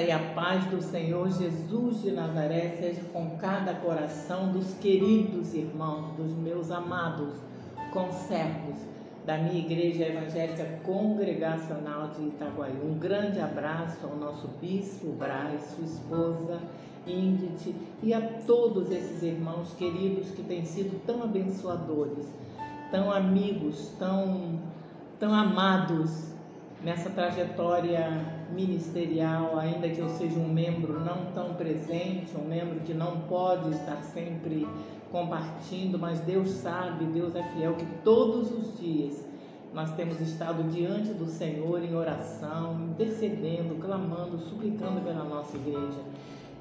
e a paz do Senhor Jesus de Nazaré seja com cada coração dos queridos irmãos, dos meus amados conservos da minha Igreja Evangélica Congregacional de Itaguaí. Um grande abraço ao nosso Bispo Braz, sua esposa Ingrid e a todos esses irmãos queridos que têm sido tão abençoadores, tão amigos, tão amados nessa trajetória ministerial, ainda que eu seja um membro não tão presente, um membro que não pode estar sempre compartilhando, mas Deus sabe, Deus é fiel, que todos os dias nós temos estado diante do Senhor em oração, intercedendo, clamando, suplicando pela nossa igreja.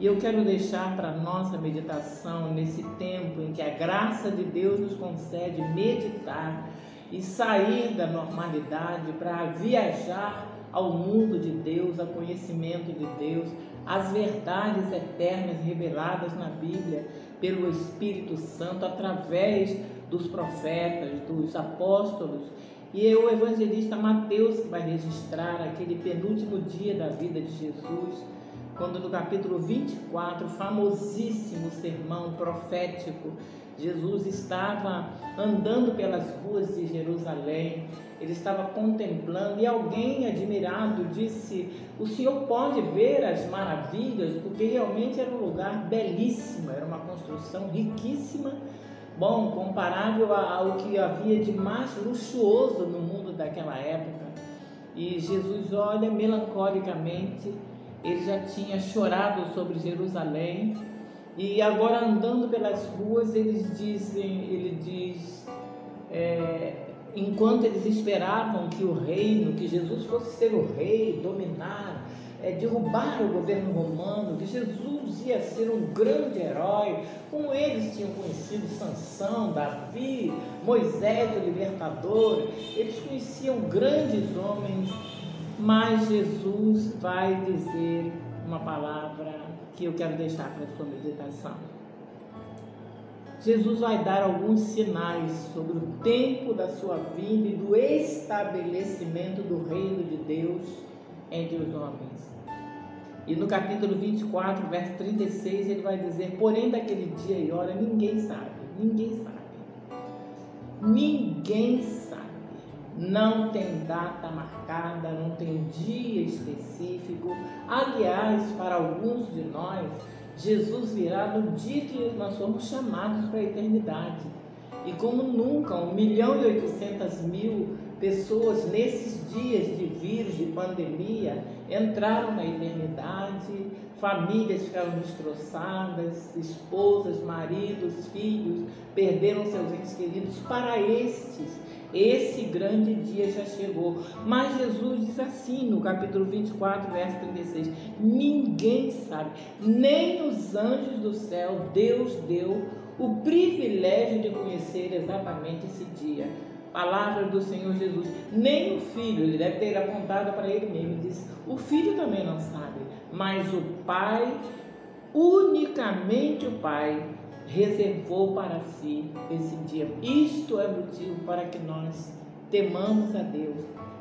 E eu quero deixar para a nossa meditação, nesse tempo em que a graça de Deus nos concede meditar e sair da normalidade para viajar ao mundo de Deus, ao conhecimento de Deus, as verdades eternas reveladas na Bíblia pelo Espírito Santo, através dos profetas, dos apóstolos. E é o evangelista Mateus que vai registrar aquele penúltimo dia da vida de Jesus, quando no capítulo 24, famosíssimo sermão profético, Jesus estava andando pelas ruas de Jerusalém, ele estava contemplando e alguém admirado disse: o senhor pode ver as maravilhas? Porque realmente era um lugar belíssimo, era uma construção riquíssima, bom, comparável ao que havia de mais luxuoso no mundo daquela época. E Jesus olha melancolicamente, ele já tinha chorado sobre Jerusalém, e agora andando pelas ruas, ele diz, enquanto eles esperavam que o reino, que Jesus fosse ser o rei, dominar, derrubar o governo romano, que Jesus ia ser um grande herói, como eles tinham conhecido Sansão, Davi, Moisés, o libertador, eles conheciam grandes homens, mas Jesus vai dizer uma palavra que eu quero deixar para a sua meditação. Jesus vai dar alguns sinais sobre o tempo da sua vinda e do estabelecimento do reino de Deus entre os homens. E no capítulo 24, verso 36, ele vai dizer: porém daquele dia e hora ninguém sabe, não tem data marcada, não tem dia específico. Aliás, para alguns de nós, Jesus virá no dia que nós somos chamados para a eternidade. E como nunca, 1.800.000 pessoas nesses dias de vírus, de pandemia, entraram na eternidade, famílias ficaram destroçadas, esposas, maridos, filhos, perderam seus entes queridos. Para esse grande dia já chegou. Mas Jesus diz assim no capítulo 24, verso 36, ninguém sabe, nem os anjos do céu Deus deu o privilégio de conhecer exatamente esse dia. Palavra do Senhor Jesus. Nem o Filho, ele deve ter apontado para ele mesmo, ele diz, o Filho também não sabe, mas o Pai, unicamente o Pai, reservou para si esse dia. Isto é motivo para que nós temamos a Deus,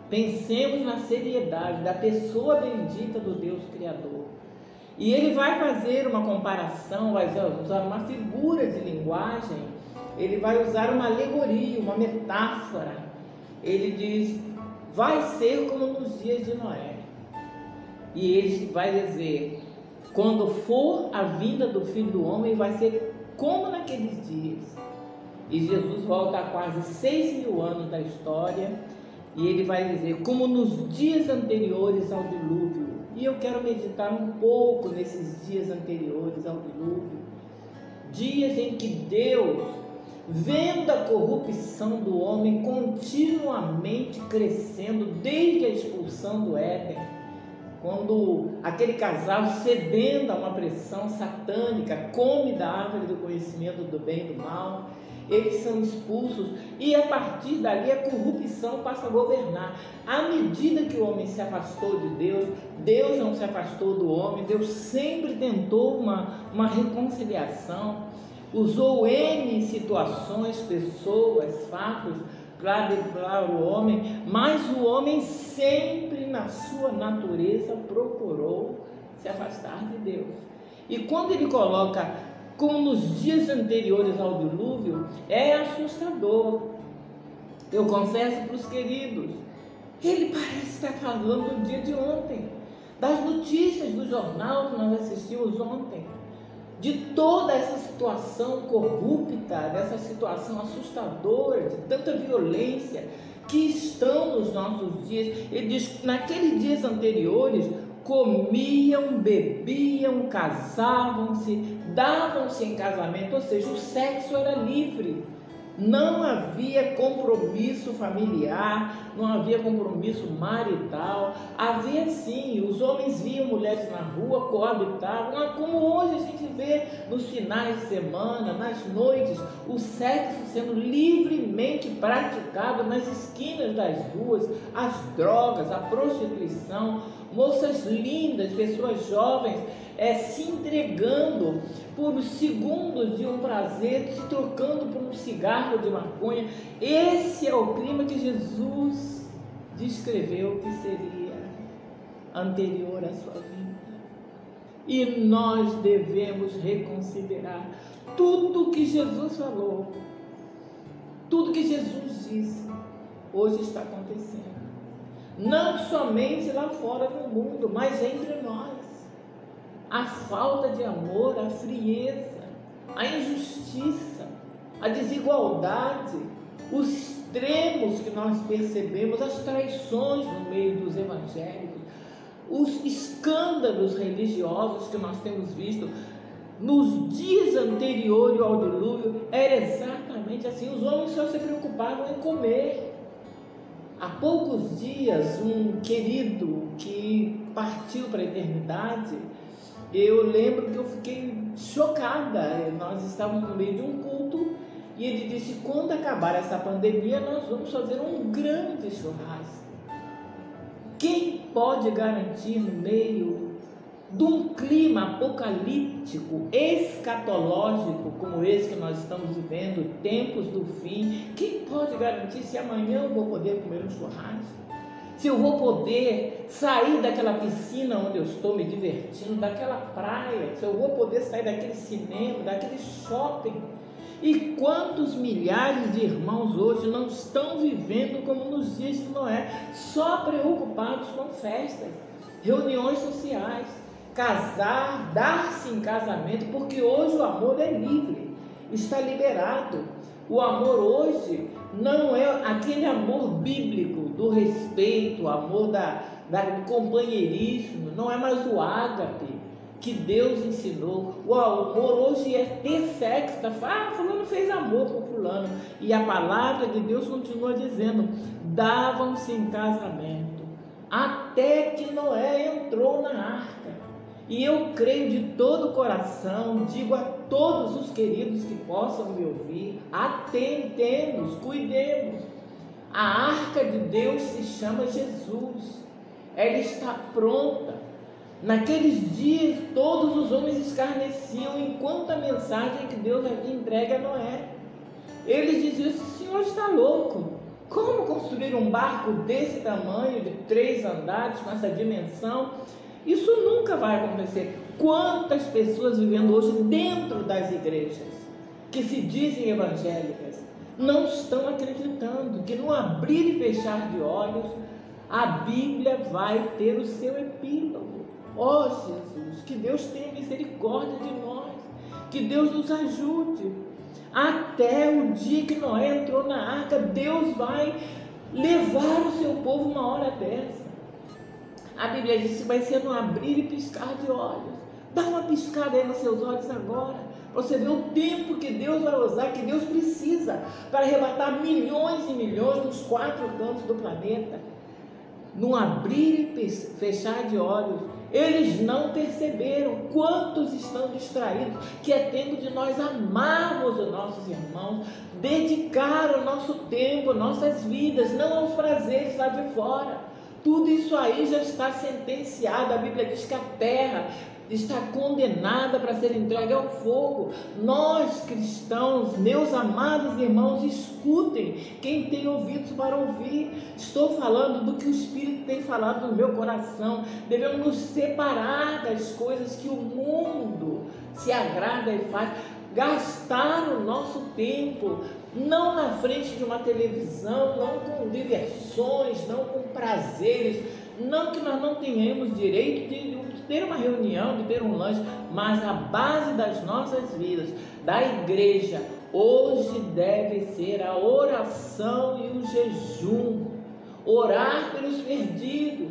pensemos na seriedade da pessoa bendita do Deus Criador. E ele vai fazer uma comparação, vai usar uma figura de linguagem, ele vai usar uma alegoria, uma metáfora. Ele diz, vai ser como nos dias de Noé. E ele vai dizer, quando for a vinda do Filho do Homem, vai ser como naqueles dias. E Jesus volta a quase 6.000 anos da história, e ele vai dizer, como nos dias anteriores ao dilúvio. E eu quero meditar um pouco nesses dias anteriores ao dilúvio, dias em que Deus, vendo a corrupção do homem continuamente crescendo desde a expulsão do Éden, quando aquele casal, cedendo a uma pressão satânica, come da árvore do conhecimento do bem e do mal, eles são expulsos e a partir dali a corrupção passa a governar. À medida que o homem se afastou de Deus, Deus não se afastou do homem, Deus sempre tentou uma reconciliação, usou N situações, pessoas, fatos para driblar o homem, mas o homem sempre na sua natureza procurou se afastar de Deus. E quando ele coloca como nos dias anteriores ao dilúvio, é assustador. Eu confesso para os queridos, ele parece estar falando do dia de ontem, das notícias do jornal que nós assistimos ontem, de toda essa situação corrupta, dessa situação assustadora, de tanta violência que estão nos nossos dias. Ele diz que naqueles dias anteriores comiam, bebiam, casavam-se, davam-se em casamento, ou seja, o sexo era livre. Não havia compromisso familiar, não havia compromisso marital. Havia sim, os homens viam mulheres na rua, coabitavam, como hoje a gente vê nos finais de semana, nas noites, o sexo sendo livremente praticado nas esquinas das ruas, as drogas, a prostituição, moças lindas, pessoas jovens se entregando por os segundos de um prazer, se trocando por um cigarro de maconha. Esse é o clima que Jesus descreveu que seria anterior à sua vida. E nós devemos reconsiderar tudo que Jesus falou, tudo que Jesus disse, hoje está acontecendo. Não somente lá fora no mundo, mas entre nós. A falta de amor, a frieza, a injustiça, a desigualdade, os extremos que nós percebemos, as traições no meio dos evangélicos, os escândalos religiosos que nós temos visto nos dias anteriores ao dilúvio, era exatamente assim. Os homens só se preocupavam em comer. Há poucos dias, um querido que partiu para a eternidade, eu lembro que eu fiquei chocada. Nós estávamos no meio de um culto e ele disse: quando acabar essa pandemia, nós vamos fazer um grande churrasco. Quem pode garantir no meio de um clima apocalíptico, escatológico, como esse que nós estamos vivendo, tempos do fim, quem pode garantir se amanhã eu vou poder comer um churrasco? Se eu vou poder sair daquela piscina onde eu estou me divertindo, daquela praia, se eu vou poder sair daquele cinema, daquele shopping. E quantos milhares de irmãos hoje não estão vivendo como nos dias de Noé, só preocupados com festas, reuniões sociais, casar, dar-se em casamento, porque hoje o amor é livre, está liberado. O amor hoje não é aquele amor bíblico do respeito, o amor do companheirismo, não é mais o ágape que Deus ensinou. O amor hoje é ter sexo, fulano fez amor com fulano, e a palavra de Deus continua dizendo: davam-se em casamento, até que Noé entrou na arca. E eu creio de todo o coração, digo a todos os queridos que possam me ouvir, atentemos, cuidemos. A arca de Deus se chama Jesus, ela está pronta. Naqueles dias todos os homens escarneciam enquanto a mensagem que Deus havia entregue a Noé. Eles diziam: esse senhor está louco, como construir um barco desse tamanho, de 3 andares, com essa dimensão? Isso nunca vai acontecer. Quantas pessoas vivendo hoje dentro das igrejas, que se dizem evangélicas, não estão acreditando que no abrir e fechar de olhos, a Bíblia vai ter o seu epílogo. Ó Jesus, que Deus tenha misericórdia de nós, que Deus nos ajude. Até o dia que Noé entrou na arca, Deus vai levar o seu povo uma hora dessa. A Bíblia diz que vai ser no abrir e piscar de olhos. Dá uma piscada aí nos seus olhos agora, para você ver o tempo que Deus vai usar, que Deus precisa para arrebatar milhões e milhões nos 4 cantos do planeta. No abrir e fechar de olhos, eles não perceberam. Quantos estão distraídos, que é tempo de nós amarmos os nossos irmãos, dedicar o nosso tempo, nossas vidas, não aos prazeres lá de fora. Tudo isso aí já está sentenciado. A Bíblia diz que a terra está condenada para ser entregue ao fogo. Nós cristãos, meus amados irmãos, escutem, quem tem ouvidos para ouvir. Estou falando do que o Espírito tem falado no meu coração. Devemos nos separar das coisas que o mundo se agrada e faz. Gastar o nosso tempo, não na frente de uma televisão, não com diversões, não com prazeres, não que nós não tenhamos direito de ter uma reunião, de ter um lanche, mas a base das nossas vidas, da igreja, hoje deve ser a oração e o jejum. Orar pelos perdidos,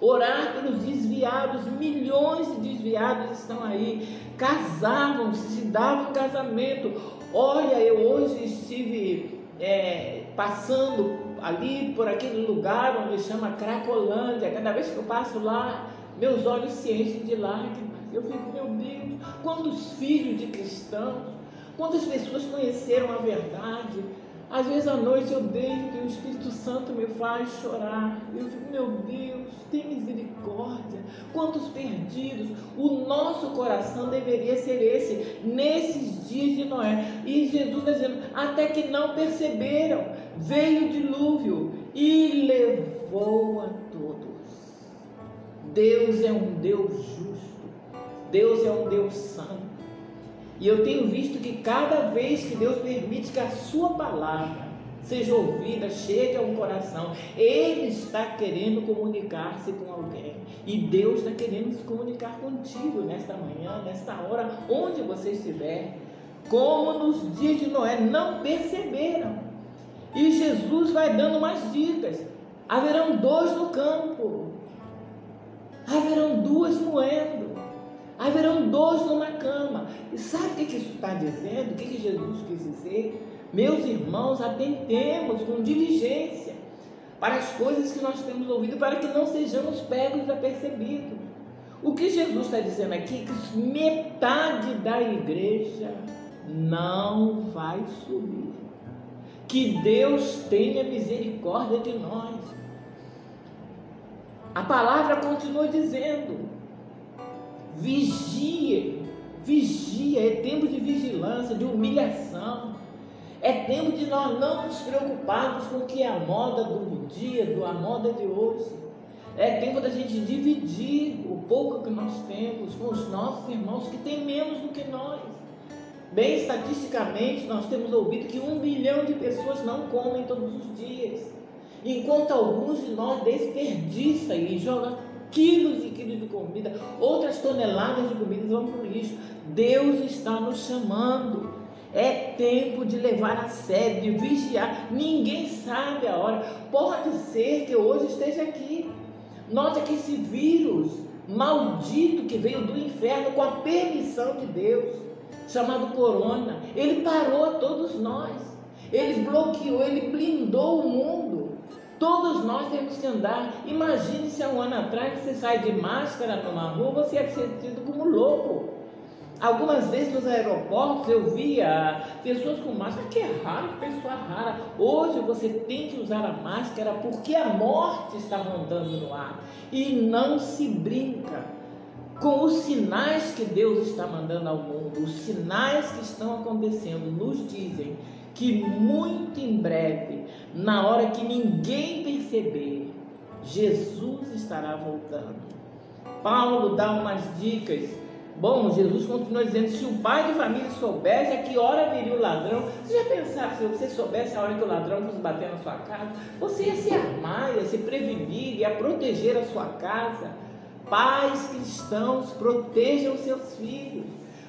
orar pelos desviados. Milhões de desviados estão aí, casavam-se, se davam casamento. Olha, eu hoje estive passando ali por aquele lugar onde chama Cracolândia. Cada vez que eu passo lá, meus olhos se enchem de lágrimas. Eu fico, meu Deus, quantos filhos de cristãos, quantas pessoas conheceram a verdade. Às vezes à noite eu deito e o Espírito Santo me faz chorar. Eu fico, meu Deus, tem misericórdia. Quantos perdidos. O nosso coração deveria ser esse, nesses dias de Noé. E Jesus está dizendo, até que não perceberam, veio o dilúvio e levou a todos. Deus é um Deus justo. Deus é um Deus santo. E eu tenho visto que cada vez que Deus permite que a sua palavra seja ouvida, chegue a um coração, Ele está querendo comunicar-se com alguém. E Deus está querendo se comunicar contigo nesta manhã, nesta hora, onde você estiver. Como nos dias de Noé, não perceberam. E Jesus vai dando mais dicas. Haverão 2 no campo, haverão 2 moendo, haverão 2 numa cama. E sabe o que isso está dizendo? O que Jesus quis dizer? Meus irmãos, atentemos com diligência para as coisas que nós temos ouvido, para que não sejamos pegos desapercebidos. O que Jesus está dizendo aqui é que metade da igreja não vai subir. Que Deus tenha misericórdia de nós. A palavra continua dizendo, vigie, vigia, é tempo de vigilância, de humilhação, é tempo de nós não nos preocuparmos com o que é a moda do dia, a moda de hoje. É tempo da gente dividir o pouco que nós temos com os nossos irmãos que têm menos do que nós. Bem, estatisticamente, nós temos ouvido que 1 bilhão de pessoas não comem todos os dias, enquanto alguns de nós desperdiçam e jogam quilos e quilos de comida, outras toneladas de comida vão para o lixo. Deus está nos chamando. É tempo de levar a sério, de vigiar. Ninguém sabe a hora. Pode ser que hoje esteja aqui. Note que esse vírus maldito que veio do inferno com a permissão de Deus, chamado corona, ele parou a todos nós. Ele bloqueou, ele blindou o mundo. Todos nós temos que andar. Imagine se há 1 ano atrás você sai de máscara numa rua, você ia ser tido como louco. Algumas vezes nos aeroportos eu via pessoas com máscara, que é raro, pessoa rara. Hoje você tem que usar a máscara porque a morte está rondando no ar. E não se brinca com os sinais que Deus está mandando ao mundo. Os sinais que estão acontecendo nos dizem que muito em breve, na hora que ninguém perceber, Jesus estará voltando. Paulo dá umas dicas. Bom, Jesus continua dizendo, se o pai de família soubesse a que hora viria o ladrão, você já pensava, se você soubesse a hora que o ladrão fosse bater na sua casa, você ia se armar, ia se prevenir, ia proteger a sua casa. Pais cristãos, protejam seus filhos,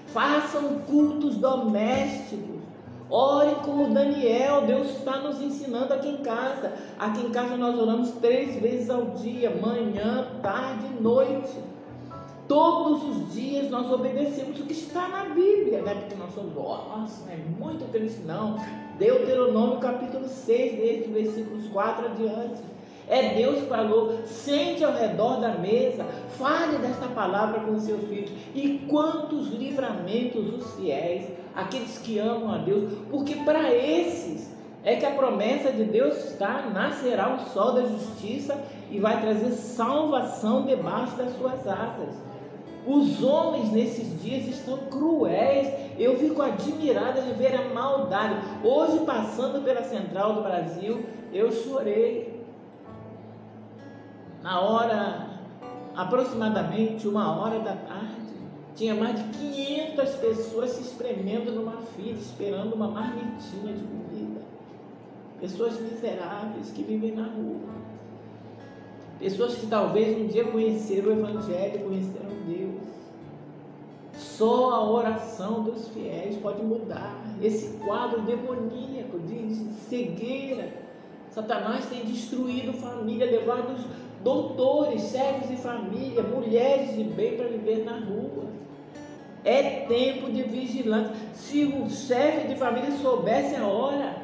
façam cultos domésticos, orem como Daniel. Deus está nos ensinando aqui em casa. Aqui em casa nós oramos 3 vezes ao dia, manhã, tarde e noite. Todos os dias nós obedecemos o que está na Bíblia, né? Porque nós somos, nossa, não é muito crente não. Deuteronômio capítulo 6, desde os versículos 4 adiante. É Deus que falou, sente ao redor da mesa, fale desta palavra com seus filhos. E quantos livramentos os fiéis, aqueles que amam a Deus, porque para esses é que a promessa de Deus está, nascerá o sol da justiça e vai trazer salvação debaixo das suas asas. Os homens nesses dias estão cruéis. Eu fico admirada de ver a maldade. Hoje, passando pela Central do Brasil, eu chorei. Na hora, aproximadamente 1h da tarde, tinha mais de 500 pessoas se espremendo numa fila, esperando uma marmitinha de comida. Pessoas miseráveis que vivem na rua. Pessoas que talvez um dia conheceram o Evangelho, conheceram Deus. Só a oração dos fiéis pode mudar esse quadro demoníaco de cegueira. Satanás tem destruído família, levado os doutores, chefes de família, mulheres de bem para viver na rua. É tempo de vigilância. Se o chefe de família soubesse a hora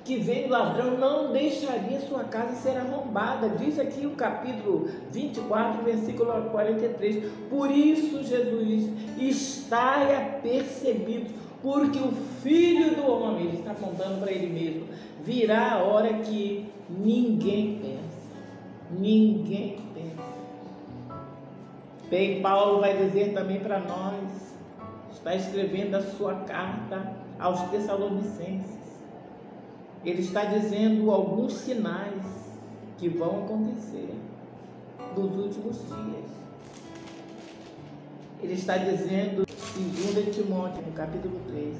que vem o ladrão, não deixaria sua casa ser arrombada. Diz aqui o capítulo 24, versículo 43. Por isso Jesus está apercebido, porque o Filho do Homem, ele está contando para ele mesmo, virá a hora que ninguém pensa. Ninguém pensa. Bem, Paulo vai dizer também para nós, está escrevendo a sua carta aos Tessalonicenses. Ele está dizendo alguns sinais que vão acontecer nos últimos dias. Ele está dizendo em 2 Timóteo, no capítulo 3.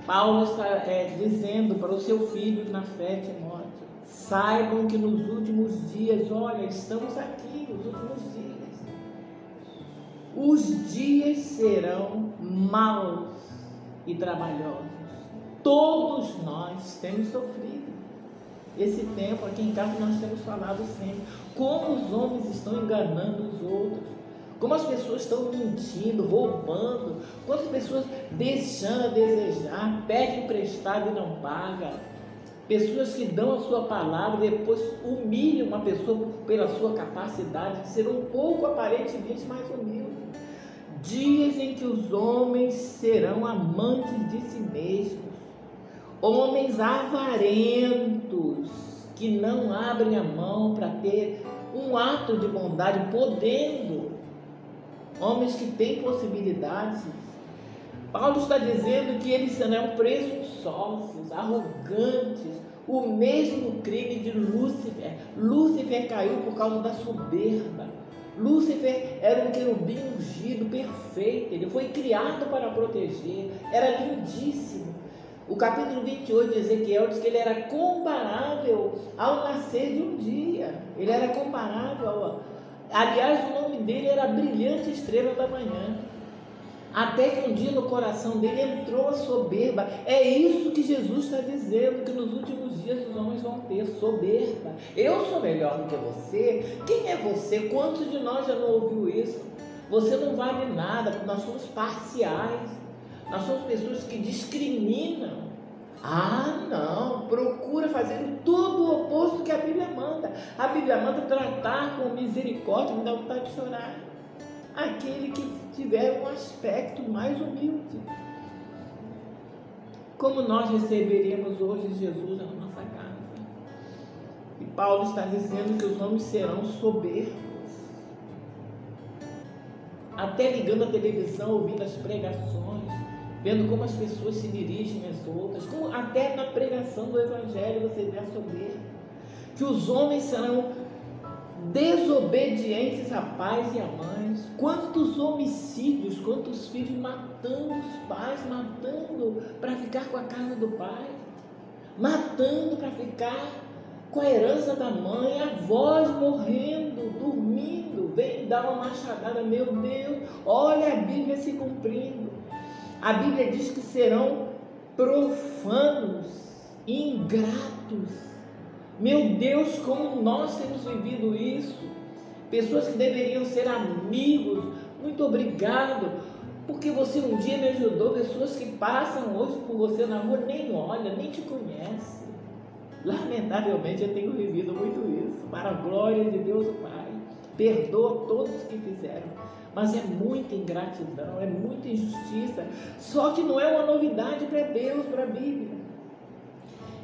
Paulo está dizendo para o seu filho na fé, Timóteo, saibam que nos últimos dias, olha, estamos aqui, nos últimos dias. Os dias serão maus e trabalhosos. Todos nós temos sofrido esse tempo. Aqui em casa nós temos falado sempre como os homens estão enganando os outros, como as pessoas estão mentindo, roubando, quantas pessoas deixando a desejar, pedem emprestado e não pagam, pessoas que dão a sua palavra e depois humilham uma pessoa pela sua capacidade de ser um pouco aparentemente mais humilde. Dias em que os homens serão amantes de si mesmos, homens avarentos, que não abrem a mão para ter um ato de bondade, podendo, homens que têm possibilidades. Paulo está dizendo que eles serão presunçosos, arrogantes, o mesmo crime de Lúcifer. Lúcifer caiu por causa da soberba. Lúcifer era um querubim ungido, perfeito, ele foi criado para proteger, era lindíssimo. O capítulo 28 de Ezequiel diz que ele era comparável ao nascer de um dia. Ele era comparável aliás, o nome dele era a brilhante estrela da manhã. Até que um dia no coração dele entrou a soberba. É isso que Jesus está dizendo, que nos últimos dias os homens vão ter soberba. Eu sou melhor do que você. Quem é você? Quantos de nós já não ouviu isso? Você não vale nada, nós somos parciais. Nós somos pessoas que discriminam. Ah, não, procura fazer tudo o oposto que a Bíblia manda. A Bíblia manda tratar com misericórdia, me dá vontade de chorar. Aquele que tiver um aspecto mais humilde. Como nós receberemos hoje Jesus na nossa casa? E Paulo está dizendo que os homens serão soberbos. Até ligando a televisão, ouvindo as pregações, vendo como as pessoas se dirigem às outras, como até na pregação do Evangelho você vê a soberba. Que os homens serão desobedientes a pais e a mães. Quantos homicídios, quantos filhos matando os pais, matando para ficar com a casa do pai, matando para ficar com a herança da mãe, avós morrendo, dormindo, vem dar uma machadada. Meu Deus, olha a Bíblia se cumprindo. A Bíblia diz que serão profanos, ingratos. Meu Deus, como nós temos vivido isso. Pessoas que deveriam ser amigos, muito obrigado, porque você um dia me ajudou. Pessoas que passam hoje por você na rua, nem olha, nem te conhece. Lamentavelmente eu tenho vivido muito isso, para a glória de Deus o Pai. Perdoa todos que fizeram, mas é muita ingratidão, é muita injustiça. Só que não é uma novidade para Deus, para a Bíblia.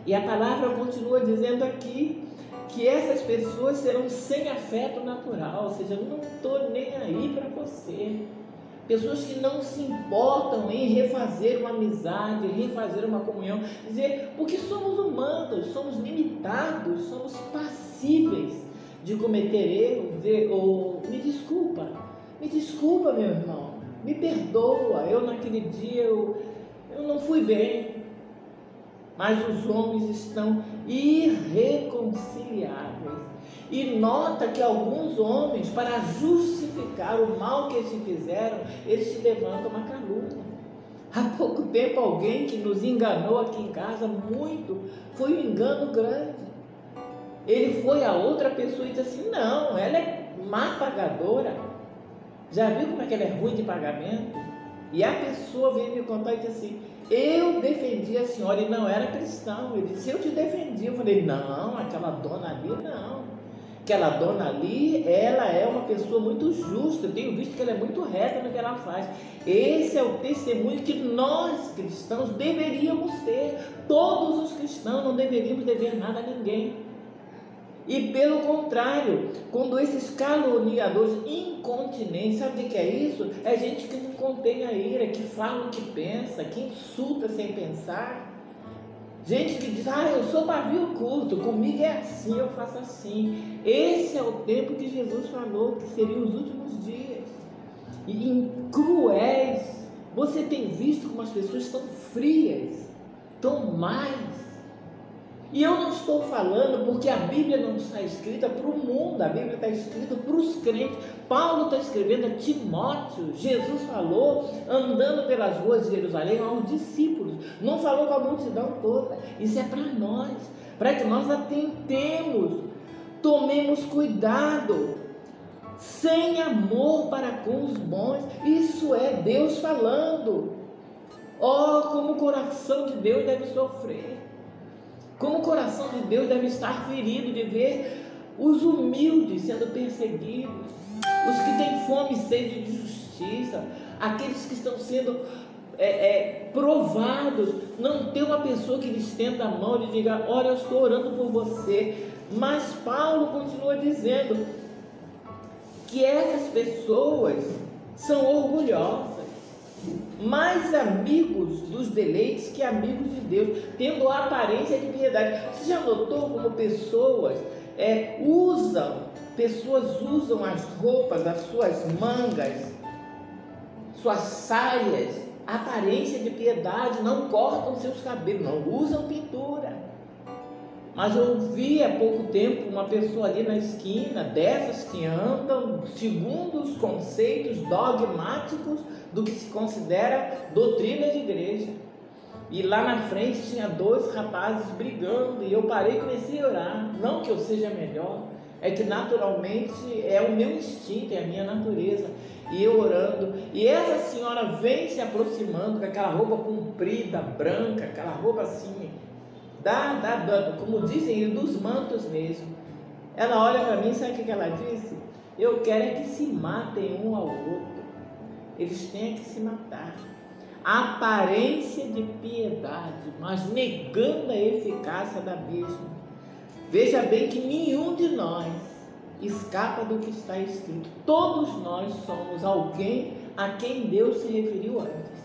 E a palavra continua dizendo aqui que essas pessoas serão sem afeto natural, ou seja, eu não estou nem aí para você. Pessoas que não se importam em refazer uma amizade, refazer uma comunhão, dizer, porque somos humanos, somos limitados, somos passíveis de cometer erros, ou me desculpa meu irmão, me perdoa, eu naquele dia eu não fui bem, mas os homens estão irreconciliáveis. E nota que alguns homens, para justificar o mal que eles fizeram, eles te levantam uma calúnia. Há pouco tempo alguém que nos enganou aqui em casa muito, foi um engano grande. Ele foi a outra pessoa e disse assim, não, ela é má pagadora. Já viu como é que ela é ruim de pagamento? E a pessoa veio me contar e disse assim, eu defendi a senhora e não era cristão. Ele disse, eu te defendi. Eu falei, não, aquela dona ali não. Aquela dona ali, ela é uma pessoa muito justa, eu tenho visto que ela é muito reta no que ela faz. Esse é o testemunho que nós cristãos deveríamos ter. Todos os cristãos não deveríamos dever nada a ninguém. E pelo contrário, quando esses caluniadores incontinentes, sabe o que é isso? É gente que não contém a ira, que fala o que pensa, que insulta sem pensar. Gente que diz, eu sou pavio curto, comigo é assim, eu faço assim. Esse é o tempo que Jesus falou, que seriam os últimos dias. E cruéis. Você tem visto como as pessoas estão frias, estão mais. E eu não estou falando porque a Bíblia não está escrita para o mundo, a Bíblia está escrita para os crentes. Paulo está escrevendo a Timóteo, Jesus falou, andando pelas ruas de Jerusalém, aos discípulos, não falou com a multidão toda. Isso é para nós, para que nós atentemos, tomemos cuidado, sem amor para com os bons. Isso é Deus falando. Como o coração de Deus deve sofrer. Como o coração de Deus deve estar ferido de ver os humildes sendo perseguidos, os que têm fome e sede de justiça, aqueles que estão sendo provados, não tem uma pessoa que lhes estenda a mão e diga, olha, eu estou orando por você. Mas Paulo continua dizendo que essas pessoas são orgulhosas, mais amigos dos deleites que amigos de Deus, tendo a aparência de piedade. Você já notou como pessoas usam as roupas, as suas mangas, suas saias, aparência de piedade, não cortam seus cabelos, não usam pintura. Mas eu vi há pouco tempo uma pessoa ali na esquina, dessas que andam segundo os conceitos dogmáticos do que se considera doutrina de igreja. E lá na frente tinha 2 rapazes brigando, e eu parei e comecei a orar. Não que eu seja melhor, é que naturalmente é o meu instinto, é a minha natureza. E eu orando, e essa senhora vem se aproximando com aquela roupa comprida, branca, aquela roupa assim, como dizem, dos mantos mesmo. Ela olha para mim, sabe o que ela disse? Eu quero é que se matem um ao outro. Eles têm que se matar. Aparência de piedade, mas negando a eficácia da mesma. Veja bem que nenhum de nós escapa do que está escrito. Todos nós somos alguém a quem Deus se referiu antes.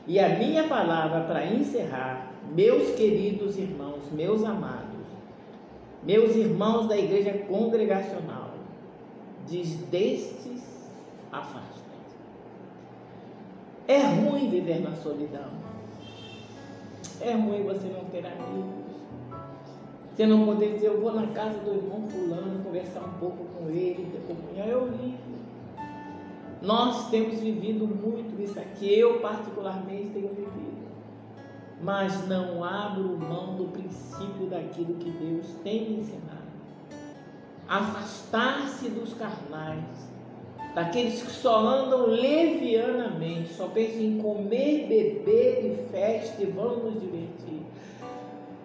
E a minha palavra para encerrar, meus queridos irmãos, meus amados, meus irmãos da igreja congregacional, diz, destes afasta. É ruim viver na solidão. É ruim você não ter amigos. Você não poder dizer, eu vou na casa do irmão fulano, conversar um pouco com ele, ter comunhão. É horrível. Nós temos vivido muito isso aqui. Eu particularmente tenho vivido. Mas não abro mão do princípio daquilo que Deus tem me ensinado. Afastar-se dos carnais, daqueles que só andam levianamente, só pensam em comer, beber e festa e vão nos divertir.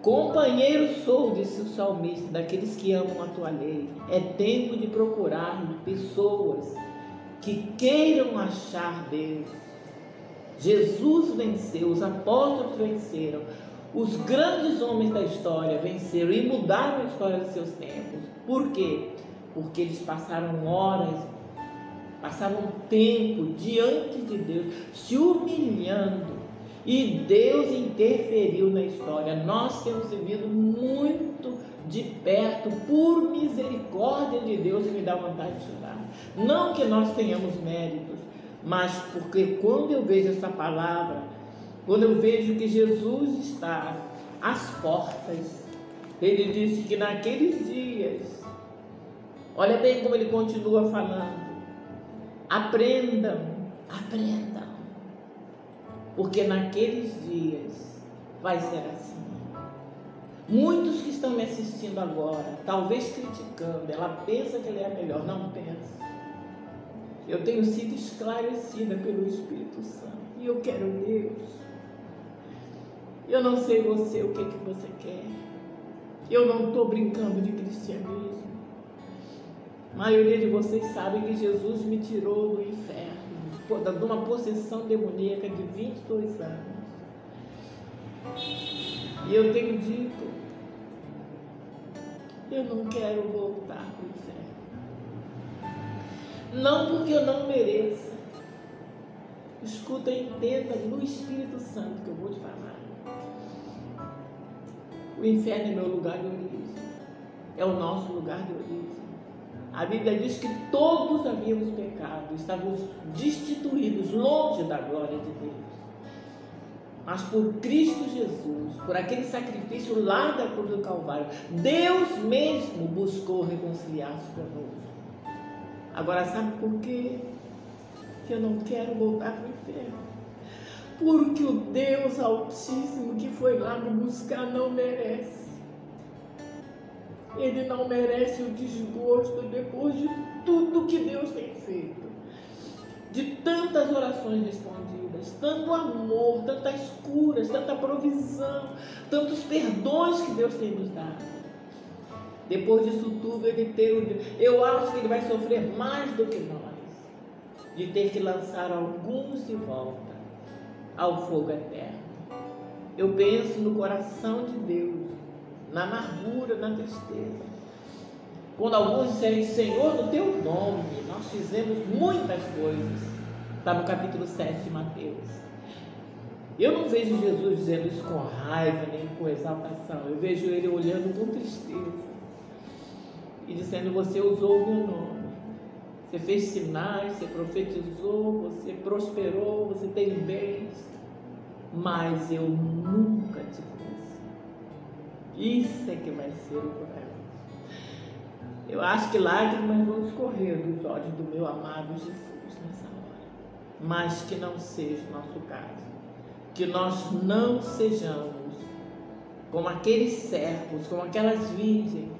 Companheiro sou, disse o salmista, daqueles que amam a tua lei. É tempo de procurar pessoas que queiram achar Deus. Jesus venceu, os apóstolos venceram. Os grandes homens da história venceram e mudaram a história dos seus tempos. Por quê? Porque eles passaram horas, passavam tempo diante de Deus, se humilhando, e Deus interferiu na história. Nós temos vivido muito de perto, por misericórdia de Deus, e me dá vontade de chorar. Não que nós tenhamos méritos, mas porque quando eu vejo essa palavra, quando eu vejo que Jesus está às portas, ele disse que naqueles dias, olha bem como ele continua falando, aprendam, porque naqueles dias vai ser assim. Muitos que estão me assistindo agora, talvez criticando, ela pensa que ela é a melhor, não pensa. Eu tenho sido esclarecida pelo Espírito Santo e eu quero Deus. Eu não sei você, o que você quer. Eu não estou brincando de cristianismo. A maioria de vocês sabe que Jesus me tirou do inferno, de uma possessão demoníaca de 22 anos. E eu tenho dito, eu não quero voltar para o inferno. Não porque eu não mereça. Escuta e entenda no Espírito Santo que eu vou te falar. O inferno é meu lugar de origem. É o nosso lugar de origem. A Bíblia diz que todos havíamos pecado, estávamos destituídos, longe da glória de Deus. Mas por Cristo Jesus, por aquele sacrifício lá da cruz do Calvário, Deus mesmo buscou reconciliar-se conosco. Agora sabe por quê? Que eu não quero voltar para o inferno. Porque o Deus Altíssimo que foi lá me buscar não merece. Ele não merece o desgosto depois de tudo que Deus tem feito. De tantas orações respondidas, tanto amor, tantas curas, tanta provisão, tantos perdões que Deus tem nos dado. Depois disso tudo, eu acho que ele vai sofrer mais do que nós, de ter que lançar alguns de volta ao fogo eterno. Eu penso no coração de Deus, na amargura, na tristeza. Quando alguns disserem, Senhor, no teu nome, nós fizemos muitas coisas. Está no capítulo 7 de Mateus. Eu não vejo Jesus dizendo isso com raiva, nem com exaltação. Eu vejo ele olhando com tristeza e dizendo, você usou o meu nome. Você fez sinais, você profetizou, você prosperou, você tem bens, mas eu nunca te conheci. Isso é que vai ser o corajoso. Eu acho que lágrimas vão escorrer dos olhos do meu amado Jesus nessa hora, mas que não seja o nosso caso. Que nós não sejamos como aqueles servos, como aquelas virgens.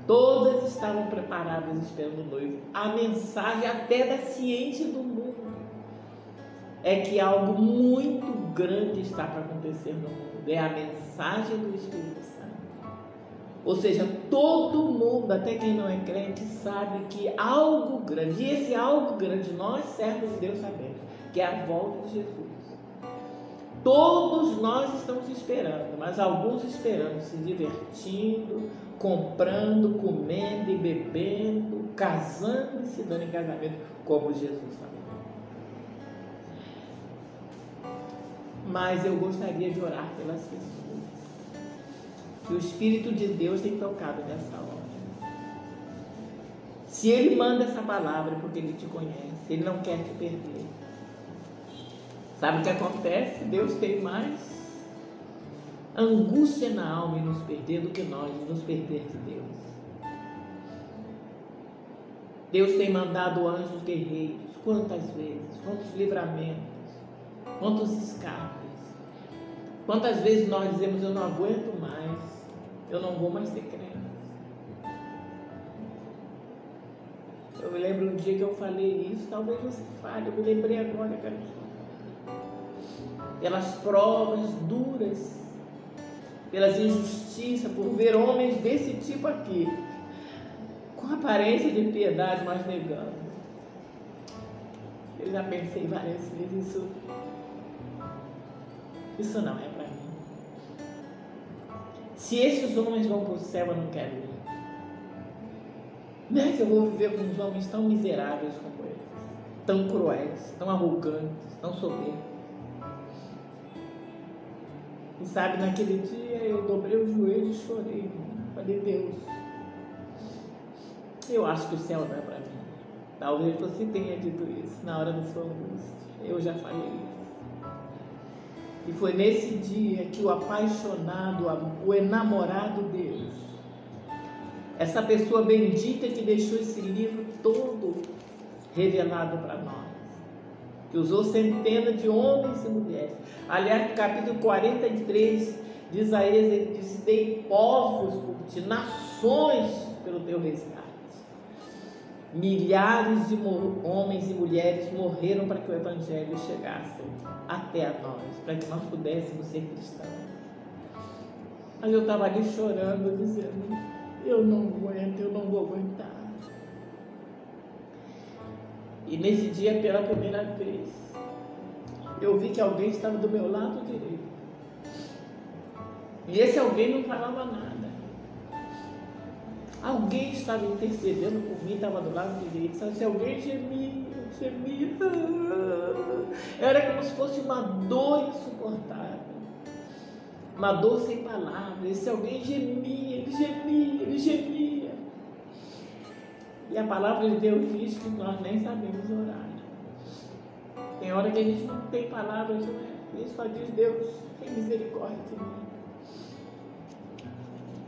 Todas estavam preparadas esperando o noivo. A mensagem até da ciência do mundo é que algo muito grande está para acontecer no mundo. É a mensagem do Espírito Santo. Ou seja, todo mundo, até quem não é crente, sabe que algo grande, e esse algo grande nós, servos de Deus, sabemos, que é a volta de Jesus. Todos nós estamos esperando, mas alguns esperando, se divertindo, comprando, comendo e bebendo, casando e se dando em casamento, como Jesus falou. Mas eu gostaria de orar pelas pessoas que o Espírito de Deus tem tocado nessa hora. Se Ele manda essa palavra é porque Ele te conhece, Ele não quer te perder. Sabe o que acontece? Deus tem mais angústia na alma em nos perder do que nós nos perder de Deus. Deus tem mandado anjos guerreiros, quantas vezes, quantos livramentos, quantos escapes. Quantas vezes nós dizemos, eu não aguento mais, eu não vou mais ser crente. Eu me lembro um dia que eu falei isso, talvez você fale, eu me lembrei agora, quero te contar. Pelas provas duras, pelas injustiças, por ver homens desse tipo aqui, com aparência de piedade, mas negando. Eu já pensei várias vezes, isso não é para mim. Se esses homens vão para o céu, eu não quero ir. Não é que eu vou viver com uns homens tão miseráveis como eles, tão cruéis, tão arrogantes, tão soberbos. E sabe, naquele dia eu dobrei o joelho e chorei. Falei, Deus, eu acho que o céu não é para mim. Talvez você tenha dito isso na hora da sua angústia. Eu já falei isso. E foi nesse dia que o apaixonado, o enamorado Deus, essa pessoa bendita que deixou esse livro todo revelado para nós, que usou centenas de homens e mulheres. Aliás, no capítulo 43 de Isaías, ele disse: dei povos por ti, nações pelo teu resgate. Milhares de homens e mulheres morreram para que o Evangelho chegasse até a nós, para que nós pudéssemos ser cristãos. Mas eu estava ali chorando, dizendo: eu não aguento, eu não vou aguentar. E nesse dia, pela primeira vez, eu vi que alguém estava do meu lado direito. E esse alguém não falava nada. Alguém estava intercedendo por mim, estava do lado direito. Sabe, se alguém gemia. Era como se fosse uma dor insuportável. Uma dor sem palavras. Esse alguém gemia, ele gemia. E a palavra de Deus diz que nós nem sabemos orar. Tem hora que a gente não tem palavras, não é? A gente só diz: Deus, tem misericórdia de mim.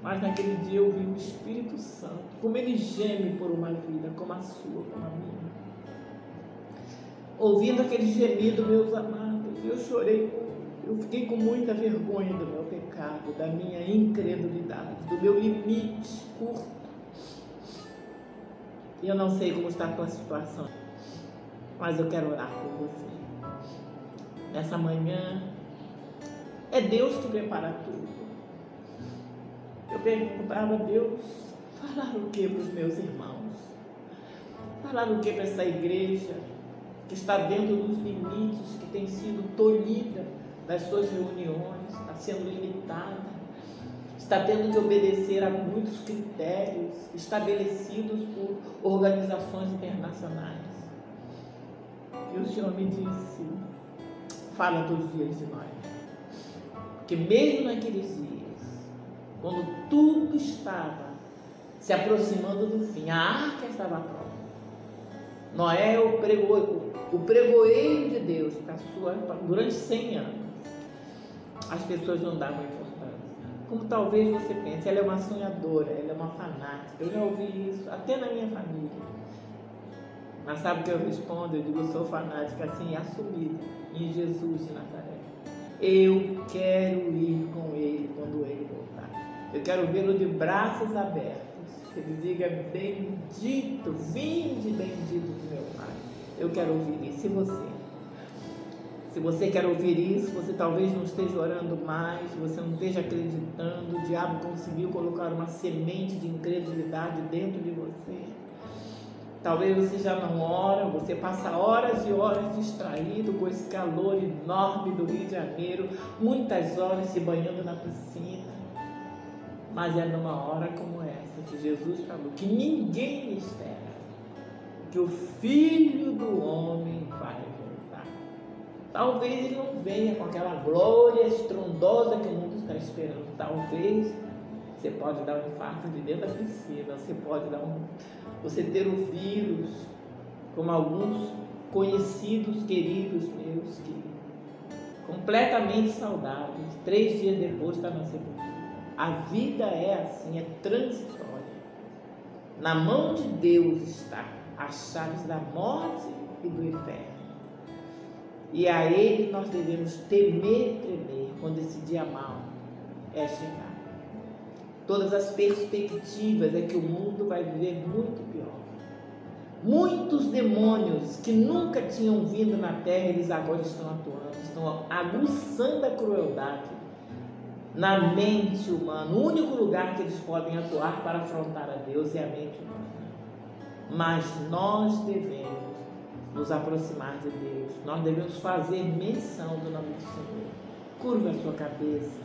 Mas naquele dia eu vi o Espírito Santo, como ele geme por uma vida como a sua, como a minha. Ouvindo aquele gemido, meus amados, eu chorei, eu fiquei com muita vergonha do meu pecado, da minha incredulidade, do meu limite curto. E eu não sei como está a tua situação, mas eu quero orar por você. Nessa manhã, é Deus que prepara tudo. Eu perguntava a Deus: falar o que para os meus irmãos? Falar o que para essa igreja que está dentro dos limites, que tem sido tolhida das suas reuniões, está sendo limitada, está tendo que obedecer a muitos critérios estabelecidos por organizações internacionais. E o Senhor me disse: fala todos os dias de nós, porque mesmo naqueles dias, quando tudo estava se aproximando do fim, a arca estava pronta, Noé, o pregoeiro de Deus, durante 100 anos, as pessoas não davam importância. Como talvez você pense, ela é uma sonhadora, ela é uma fanática. Eu já ouvi isso até na minha família. Mas sabe o que eu respondo? Eu digo: eu sou fanática assim, assumida, em Jesus de Nazaré. Eu quero ir com ele quando ele voltar. Eu quero vê-lo de braços abertos. Que ele diga: bendito, vinde bendito do meu Pai. Eu quero ouvir isso. Se você quer ouvir isso, você talvez não esteja orando mais, você não esteja acreditando, o diabo conseguiu colocar uma semente de incredulidade dentro de você. Talvez você já não ora, você passa horas e horas distraído com esse calor enorme do Rio de Janeiro, muitas horas se banhando na piscina. Mas é numa hora como essa que Jesus falou que ninguém espera, que o Filho do Homem vai voltar. Talvez ele não venha com aquela glória estrondosa que o mundo está esperando. Talvez você pode dar um infarto de dentro da piscina, você ter o vírus, como alguns conhecidos, queridos meus, que completamente saudáveis, 3 dias depois está na sepultura. A vida é assim, é transitória. Na mão de Deus está as chaves da morte e do inferno. E a Ele nós devemos temer e tremer quando esse dia mau é chegar. Todas as perspectivas é que o mundo vai viver muito pior. Muitos demônios que nunca tinham vindo na terra, eles agora estão atuando, estão aguçando a crueldade na mente humana. O único lugar que eles podem atuar para afrontar a Deus é a mente humana. Mas nós devemos nos aproximar de Deus. Nós devemos fazer menção do nome do Senhor. Curva a sua cabeça.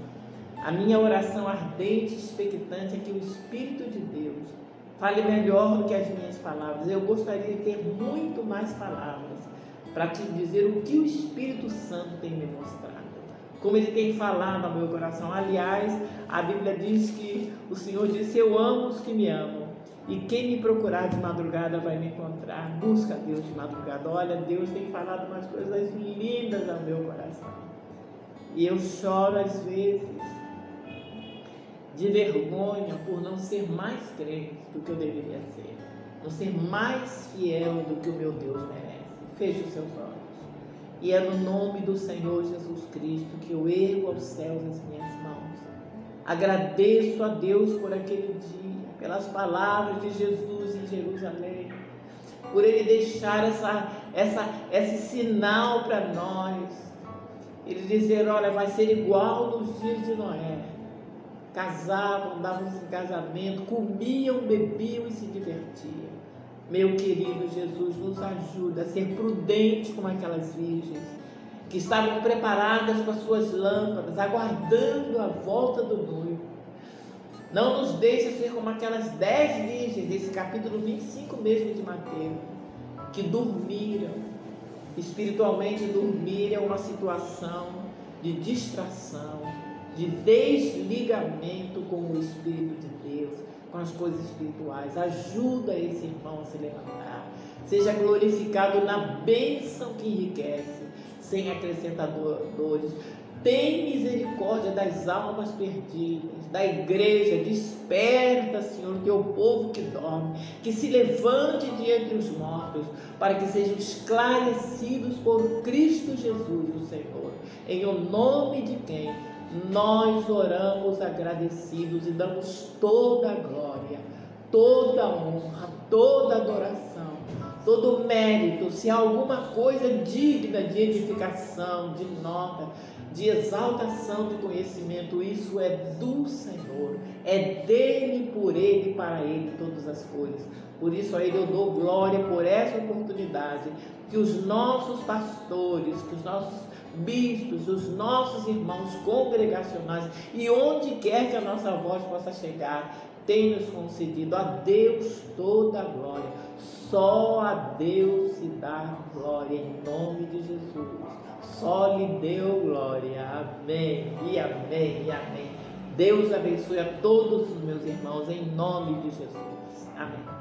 A minha oração ardente e expectante é que o Espírito de Deus fale melhor do que as minhas palavras. Eu gostaria de ter muito mais palavras para te dizer o que o Espírito Santo tem me mostrado, como Ele tem falado ao meu coração. Aliás, a Bíblia diz que o Senhor disse: eu amo os que me amam, e quem me procurar de madrugada vai me encontrar. Busca Deus de madrugada. Olha, Deus tem falado umas coisas lindas ao meu coração, e eu choro às vezes de vergonha por não ser mais crente do que eu deveria ser, não ser mais fiel do que o meu Deus merece. Feche os seus olhos. E é no nome do Senhor Jesus Cristo que eu ergo aos céus as minhas mãos. Agradeço a Deus por aquele dia, pelas palavras de Jesus em Jerusalém, por Ele deixar esse sinal para nós. Ele dizer: olha, vai ser igual nos dias de Noé. Casavam, davam-se em casamento, comiam, bebiam e se divertiam. Meu querido Jesus, nos ajuda a ser prudente como aquelas virgens que estavam preparadas com as suas lâmpadas, aguardando a volta do noivo. Não nos deixe ser como aquelas 10 virgens desse capítulo 25 mesmo de Mateus, que dormiram. Espiritualmente, dormir é uma situação de distração, de desligamento com o Espírito de Deus, com as coisas espirituais. Ajuda esse irmão a se levantar. Seja glorificado na bênção que enriquece, sem acrescentadores. Tem misericórdia das almas perdidas, da igreja. Desperta, Senhor, o teu povo que dorme, que se levante de entre os mortos, para que sejam esclarecidos por Cristo Jesus, o Senhor. Em o nome de quem nós oramos agradecidos e damos toda a glória, toda a honra, toda a adoração, todo o mérito. Se há alguma coisa digna de edificação, de nota, de exaltação, de conhecimento, isso é do Senhor, é dele, por ele, para ele todas as coisas. Por isso a Ele eu dou glória por essa oportunidade, que os nossos pastores, que os nossos bispos, os nossos irmãos congregacionais, e onde quer que a nossa voz possa chegar, tem nos concedido. A Deus toda a glória. Só a Deus se dá glória, em nome de Jesus. Só lhe deu glória. Amém e amém e amém. Deus abençoe a todos os meus irmãos, em nome de Jesus. Amém.